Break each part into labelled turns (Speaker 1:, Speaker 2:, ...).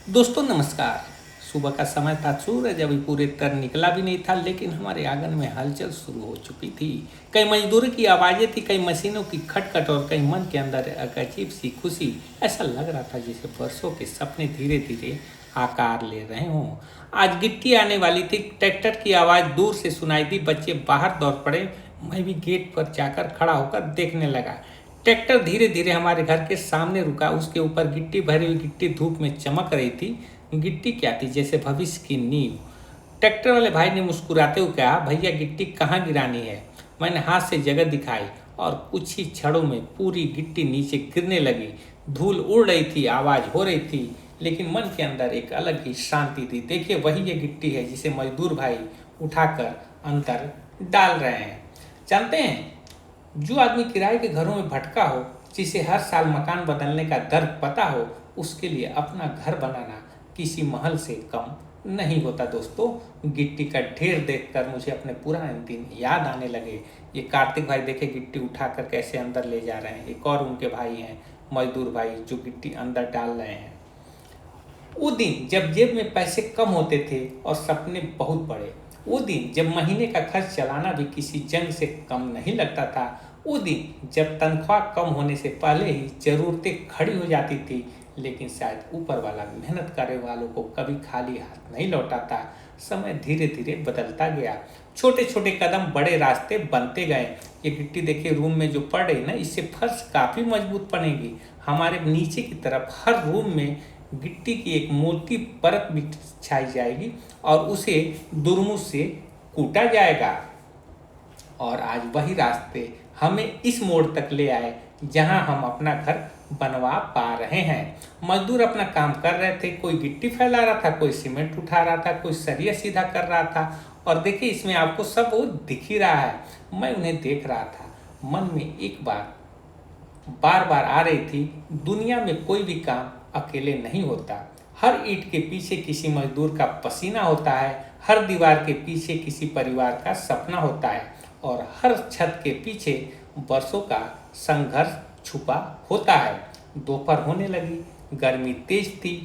Speaker 1: दोस्तों नमस्कार। सुबह का समय था, सूरज अभी पूरे तरह निकला भी नहीं था, लेकिन हमारे आंगन में हलचल शुरू हो चुकी थी। कई मजदूरों की आवाज़ें थी, कई मशीनों की खटखट और कई मन के अंदर एक अजीब सी खुशी। ऐसा लग रहा था जैसे वर्षों के सपने धीरे धीरे आकार ले रहे हों। आज गिट्टी आने वाली थी, ट्रैक्टर की आवाज़ दूर से सुनाई दी, बच्चे बाहर दौड़ पड़े। मैं भी गेट पर जाकर खड़ा होकर देखने लगा। ट्रैक्टर धीरे धीरे हमारे घर के सामने रुका। उसके ऊपर गिट्टी भरी हुई गिट्टी धूप में चमक रही थी। गिट्टी क्या थी, जैसे भविष्य की नींव। ट्रैक्टर वाले भाई ने मुस्कुराते हुए कहा, भैया गिट्टी कहाँ गिरानी है। मैंने हाथ से जगह दिखाई और कुछ ही क्षणों में पूरी गिट्टी नीचे गिरने लगी। धूल उड़ रही थी, आवाज़ हो रही थी, लेकिन मन के अंदर एक अलग ही शांति थी। देखिए, वही ये गिट्टी है जिसे मजदूर भाई उठाकर अंदर डाल रहे हैं। जानते हैं, जो आदमी किराए के घरों में भटका हो, जिसे हर साल मकान बदलने का दर्द पता हो, उसके लिए अपना घर बनाना किसी महल से कम नहीं होता। दोस्तों, गिट्टी का ढेर देखकर मुझे अपने पुराने दिन याद आने लगे। ये कार्तिक भाई देखे गिट्टी उठाकर कैसे अंदर ले जा रहे हैं। एक और उनके भाई हैं मजदूर भाई, जो गिट्टी अंदर डाल रहे हैं। वो दिन जब जेब में पैसे कम होते थे और सपने बहुत बड़े। वो दिन जब महीने का खर्च चलाना भी किसी जंग से कम नहीं लगता था। वो दिन जब तनख्वाह कम होने से पहले ही ज़रूरतें खड़ी हो जाती थी, लेकिन शायद ऊपर वाला मेहनत करने वालों को कभी खाली हाथ नहीं लौटाता। समय धीरे धीरे बदलता गया, छोटे छोटे कदम बड़े रास्ते बनते गए। ये गिट्टी देखिए रूम में जो पड़ रही ना, इससे फर्श काफ़ी मजबूत बनेगी। हमारे नीचे की तरफ हर रूम में गिट्टी की एक मोटी परत बिछाई जाएगी और उसे दुरमुस से कूटा जाएगा। और आज वही रास्ते हमें इस मोड़ तक ले आए जहां हम अपना घर बनवा पा रहे हैं। मजदूर अपना काम कर रहे थे, कोई गिट्टी फैला रहा था, कोई सीमेंट उठा रहा था, कोई सरिया सीधा कर रहा था। और देखिए, इसमें आपको सब वो दिख ही रहा है। मैं उन्हें देख रहा था। मन में एक बार बार आ रही थी, दुनिया में कोई भी काम अकेले नहीं होता। हर ईंट के पीछे किसी मजदूर का पसीना होता है, हर दीवार के पीछे किसी परिवार का सपना होता है, और हर छत के पीछे वर्षों का संघर्ष छुपा होता है। दोपहर होने लगी, गर्मी तेज थी,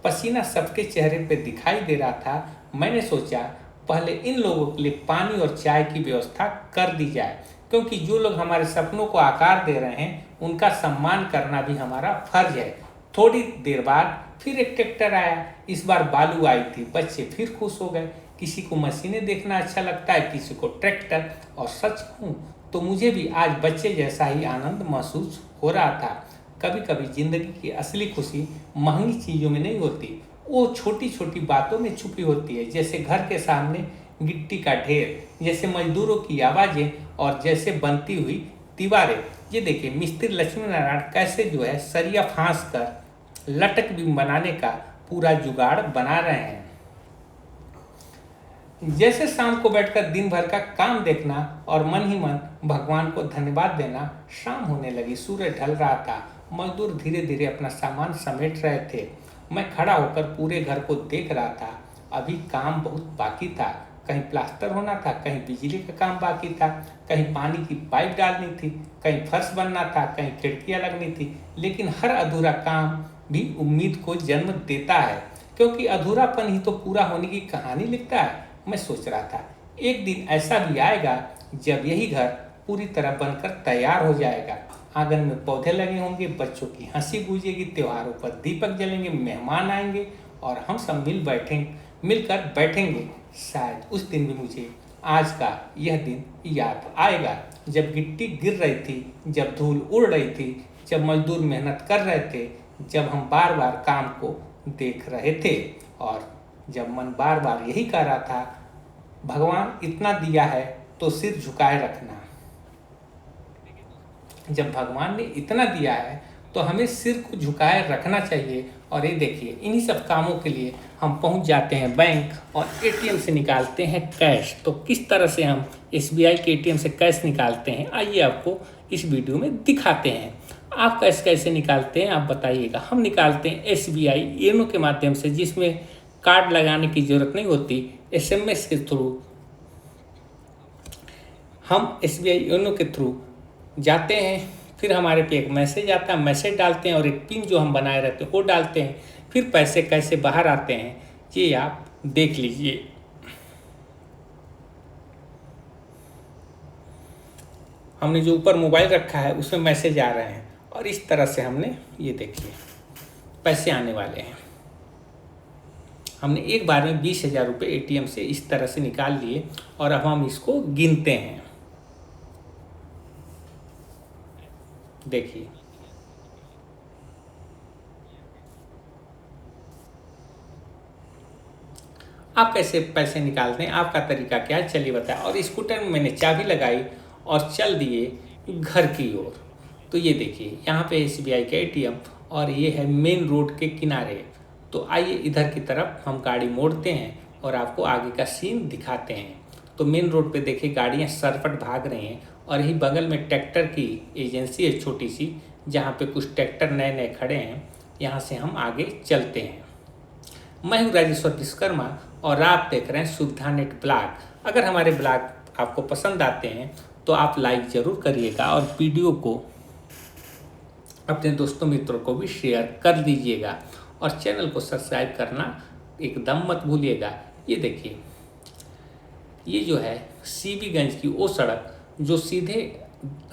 Speaker 1: पसीना सबके चेहरे पे दिखाई दे रहा था। मैंने सोचा, पहले इन लोगों के लिए पानी और चाय की व्यवस्था कर दी जाए, क्योंकि जो लोग हमारे सपनों को आकार दे रहे हैं, उनका सम्मान करना भी हमारा फर्ज है। थोड़ी देर बाद फिर एक ट्रैक्टर आया। इस बार बालू आई थी। बच्चे फिर खुश हो गए। किसी को मशीनें देखना अच्छा लगता है, किसी को ट्रैक्टर। और सच कहूं तो मुझे भी आज बच्चे जैसा ही आनंद महसूस हो रहा था। कभी कभी जिंदगी की असली खुशी महंगी चीज़ों में नहीं होती, वो छोटी छोटी बातों में छुपी होती है। जैसे घर के सामने गिट्टी का ढेर, जैसे मजदूरों की आवाज़ें, और जैसे बनती हुई दीवारें। ये देखिए, मिस्त्री लक्ष्मी नारायण कैसे जो है सरिया फांस कर लटक भी बनाने का पूरा जुगाड़ बना रहे हैं। जैसे शाम को बैठकर दिन भर का काम देखना और मन ही मन भगवान को धन्यवाद देना। शाम होने लगी, सूरज ढल रहा था। मजदूर धीरे धीरे अपना सामान समेट रहे थे। मैं खड़ा होकर पूरे घर को देख रहा था। अभी काम बहुत बाकी था। कहीं प्लास्टर होना था, कहीं बिजली का काम बाकी था, कहीं पानी की पाइप डालनी थी, कहीं फर्श बनना था, कहीं खिड़कियां लगनी थी। लेकिन हर अधूरा काम भी उम्मीद को जन्म देता है, क्योंकि अधूरापन ही तो पूरा होने की कहानी लिखता है। मैं सोच रहा था, एक दिन ऐसा भी आएगा जब यही घर पूरी तरह बनकर तैयार हो जाएगा। आंगन में पौधे लगे होंगे, बच्चों की हंसी गूंजेगी, त्योहारों पर दीपक जलेंगे, मेहमान आएंगे और हम सब मिलकर बैठेंगे। शायद उस दिन भी मुझे आज का यह दिन याद आएगा, जब गिट्टी गिर रही थी, जब धूल उड़ रही थी, जब मजदूर मेहनत कर रहे थे, जब हम बार बार काम को देख रहे थे, और जब मन बार बार यही कह रहा था, भगवान इतना दिया है तो सिर झुकाए रखना। जब भगवान ने इतना दिया है तो हमें सिर को झुकाए रखना चाहिए। और ये देखिए, इन्हीं सब कामों के लिए हम पहुंच जाते हैं बैंक और एटीएम से निकालते हैं कैश। तो किस तरह से हम एसबीआई के एटीएम से कैश निकालते हैं, आइए आपको इस वीडियो में दिखाते हैं। आप कैश कैसे निकालते हैं आप बताइएगा। हम निकालते हैं एसबीआई योनो के माध्यम से, जिसमें कार्ड लगाने की ज़रूरत नहीं होती। एसएमएस के थ्रू हम एसबीआई योनो के थ्रू जाते हैं, फिर हमारे पे एक मैसेज आता है, मैसेज डालते हैं और एक पिन जो हम बनाए रहते हैं वो डालते हैं। फिर पैसे कैसे बाहर आते हैं ये आप देख लीजिए। हमने जो ऊपर मोबाइल रखा है उसमें मैसेज आ रहे हैं और इस तरह से हमने ये देखिए पैसे आने वाले हैं। हमने एक बार में 20,000 रुपये ATM से इस तरह से निकाल लिए और अब हम इसको गिनते हैं। देखिए आप कैसे पैसे निकालते हैं, आपका तरीका क्या है चलिए बताएं। और स्कूटर में मैंने चाबी लगाई और चल दिए घर की ओर। तो ये देखिए यहाँ पे SBI का ATM और ये है मेन रोड के किनारे। तो आइए इधर की तरफ हम गाड़ी मोड़ते हैं और आपको आगे का सीन दिखाते हैं। तो मेन रोड पे देखिए गाड़ियाँ सरपट भाग रही हैं और यही बगल में ट्रैक्टर की एजेंसी है छोटी सी, जहाँ पे कुछ ट्रैक्टर नए नए खड़े हैं। यहाँ से हम आगे चलते हैं। मैं हूँ राजेश्वर विश्वकर्मा और आप देख रहे हैं सुविधा नेट ब्लॉग। अगर हमारे ब्लॉग आपको पसंद आते हैं तो आप लाइक ज़रूर करिएगा और वीडियो को अपने दोस्तों मित्रों को भी शेयर कर दीजिएगा और चैनल को सब्सक्राइब करना एकदम मत भूलिएगा। ये देखिए ये जो है CB गंज की वो सड़क जो सीधे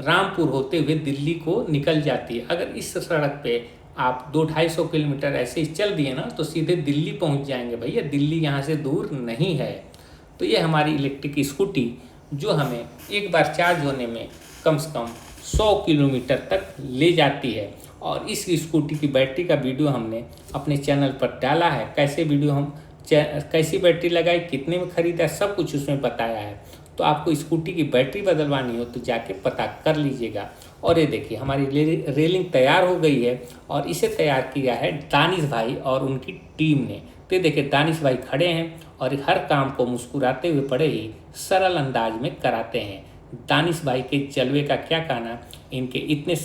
Speaker 1: रामपुर होते हुए दिल्ली को निकल जाती है। अगर इस सड़क पे आप 200-250 किलोमीटर ऐसे ही चल दिए ना तो सीधे दिल्ली पहुंच जाएंगे भैया। दिल्ली यहाँ से दूर नहीं है। तो ये हमारी इलेक्ट्रिक स्कूटी जो हमें एक बार चार्ज होने में कम से कम 100 किलोमीटर तक ले जाती है। और इस स्कूटी की बैटरी का वीडियो हमने अपने चैनल पर डाला है। कैसे वीडियो हम कैसी बैटरी लगाई, कितने में ख़रीदा, सब कुछ उसमें बताया है। तो आपको स्कूटी की बैटरी बदलवानी हो तो जाके पता कर लीजिएगा। और ये देखिए हमारी रेलिंग तैयार हो गई है और इसे तैयार किया है दानिश भाई और उनकी टीम ने। तो देखिए दानिश भाई खड़े हैं और हर काम को मुस्कुराते हुए बड़े ही सरल अंदाज में कराते हैं। दानिश भाई के जलवे का क्या कहना, इनके इतने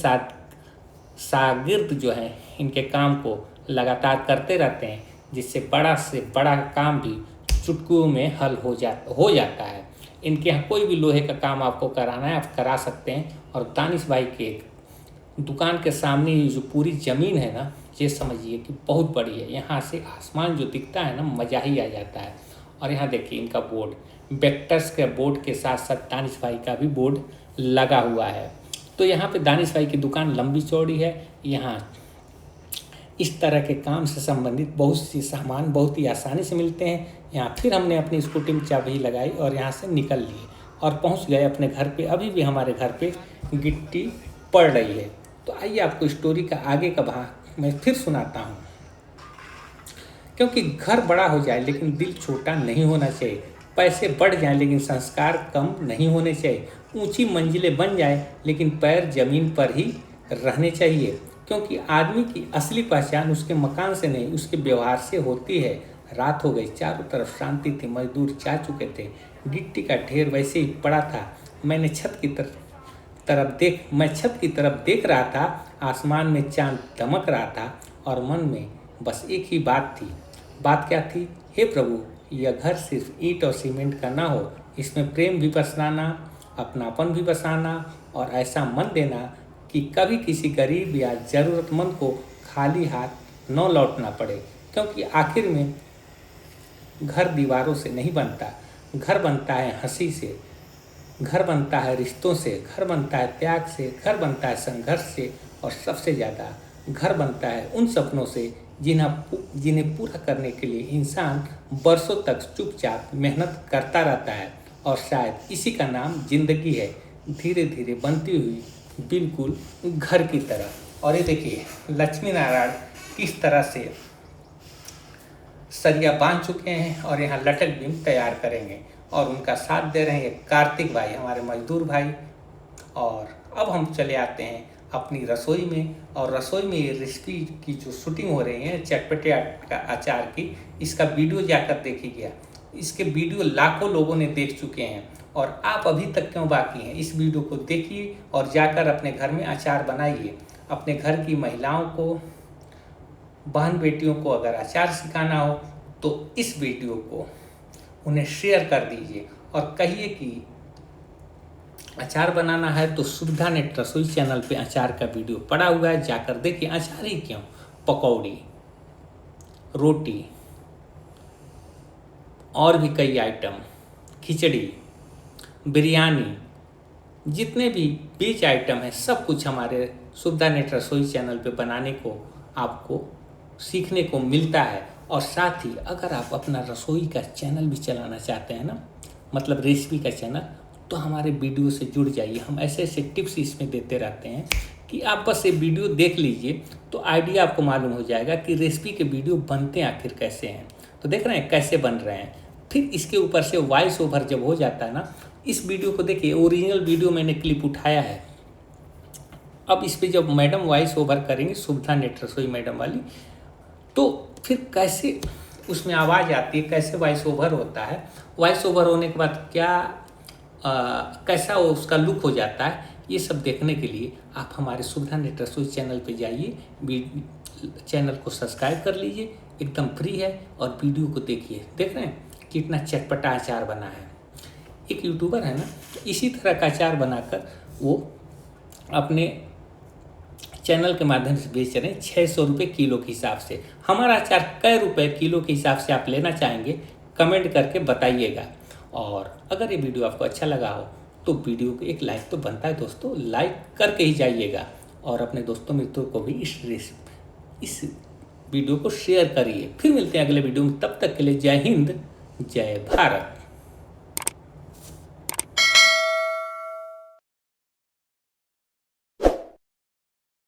Speaker 1: शागिर्द जो हैं इनके काम को लगातार करते रहते हैं जिससे बड़ा से बड़ा काम भी चुटकियों में हल हो जाता है। इनके यहाँ कोई भी लोहे का काम आपको कराना है आप करा सकते हैं। और दानिश भाई के दुकान के सामने जो पूरी ज़मीन है ना ये समझिए कि बहुत बड़ी है। यहाँ से आसमान जो दिखता है ना मज़ा ही आ जाता है। और यहाँ देखिए इनका बोर्ड वेक्टर्स के बोर्ड के साथ साथ दानिश भाई का भी बोर्ड लगा हुआ है। तो यहाँ पे दानिश भाई की दुकान लंबी चौड़ी है। यहाँ इस तरह के काम से संबंधित बहुत सी सामान बहुत ही आसानी से मिलते हैं। यहाँ फिर हमने अपनी स्कूटी में चाबी लगाई और यहाँ से निकल लिए और पहुँच गए अपने घर पे। अभी भी हमारे घर पे गिट्टी पड़ रही है। तो आइए आपको स्टोरी का आगे का भाग मैं फिर सुनाता हूँ। क्योंकि घर बड़ा हो जाए लेकिन दिल छोटा नहीं होना चाहिए। पैसे बढ़ जाएं लेकिन संस्कार कम नहीं होने चाहिए। ऊंची मंजिलें बन जाए लेकिन पैर जमीन पर ही रहने चाहिए। क्योंकि आदमी की असली पहचान उसके मकान से नहीं उसके व्यवहार से होती है। रात हो गई, चारों तरफ शांति थी, मजदूर जा चुके थे, गिट्टी का ढेर वैसे ही पड़ा था। मैं छत की तरफ देख रहा था। आसमान में चांद दमक रहा था और मन में बस एक ही बात थी। बात क्या थी? हे प्रभु, यह घर सिर्फ ईंट और सीमेंट का ना हो, इसमें प्रेम भी बसाना, अपनापन भी बसाना और ऐसा मन देना कि कभी किसी गरीब या ज़रूरतमंद को खाली हाथ न लौटना पड़े। क्योंकि आखिर में घर दीवारों से नहीं बनता, घर बनता है हंसी से, घर बनता है रिश्तों से, घर बनता है त्याग से, घर बनता है संघर्ष से और सबसे ज़्यादा घर बनता है उन सपनों से जिन्हें पूरा करने के लिए इंसान बरसों तक चुपचाप मेहनत करता रहता है। और शायद इसी का नाम जिंदगी है, धीरे धीरे बनती हुई बिल्कुल घर की तरह। और ये देखिए लक्ष्मी नारायण किस तरह से सरिया बांध चुके हैं और यहाँ लटक बीम तैयार करेंगे और उनका साथ दे रहे हैं कार्तिक भाई, हमारे मजदूर भाई। और अब हम चले आते हैं अपनी रसोई में। और रसोई में ये रेसिपी की जो शूटिंग हो रही है चटपटे का अचार की, इसका वीडियो जाकर देखिएगा। इसके वीडियो लाखों लोगों ने देख चुके हैं और आप अभी तक क्यों बाकी हैं? इस वीडियो को देखिए और जाकर अपने घर में अचार बनाइए। अपने घर की महिलाओं को, बहन बेटियों को अगर अचार सिखाना हो तो इस वीडियो को उन्हें शेयर कर दीजिए और कहिए कि अचार बनाना है तो सुविधा नेट रसोई चैनल पे अचार का वीडियो पड़ा हुआ है, जाकर देखिए। अचार ही क्यों, पकौड़ी, रोटी और भी कई आइटम, खिचड़ी, बिरयानी, जितने भी वेज आइटम हैं सब कुछ हमारे सुविधा नेट रसोई चैनल पे बनाने को आपको सीखने को मिलता है। और साथ ही अगर आप अपना रसोई का चैनल भी चलाना चाहते हैं ना, मतलब रेसिपी का चैनल, तो हमारे वीडियो से जुड़ जाइए। हम ऐसे ऐसे टिप्स इसमें देते रहते हैं कि आप बस ये वीडियो देख लीजिए तो आइडिया आपको मालूम हो जाएगा कि रेसिपी के वीडियो बनते आखिर कैसे हैं। तो देख रहे हैं कैसे बन रहे हैं। फिर इसके ऊपर से वॉइस ओवर जब हो जाता है ना, इस वीडियो को देखिए, ओरिजिनल वीडियो मैंने क्लिप उठाया है। अब इस पर जब मैडम वॉइस ओवर करेंगे, सुविधा नेट रसोई मैडम वाली, तो फिर कैसे उसमें आवाज़ आती है, कैसे वॉइस ओवर होता है, वॉइस ओवर होने के बाद क्या कैसा उसका लुक हो जाता है, ये सब देखने के लिए आप हमारे सुविधा नेट रसोई चैनल पे जाइए, चैनल को सब्सक्राइब कर लीजिए, एकदम फ्री है। और वीडियो को देखिए। देख रहे हैं कितना चटपटा अचार बना है। एक यूट्यूबर है ना, इसी तरह का अचार बनाकर वो अपने चैनल के माध्यम से बेच रहे हैं 600 रुपये किलो के हिसाब से। हमारा अचार कै रुपये किलो के हिसाब से आप लेना चाहेंगे, कमेंट करके बताइएगा। और अगर ये वीडियो आपको अच्छा लगा हो तो वीडियो को एक लाइक तो बनता है दोस्तों, लाइक करके ही जाइएगा। और अपने दोस्तों मित्रों को भी इस वीडियो को शेयर करिए। फिर मिलते हैं अगले वीडियो में, तब तक के लिए जय हिंद, जय भारत।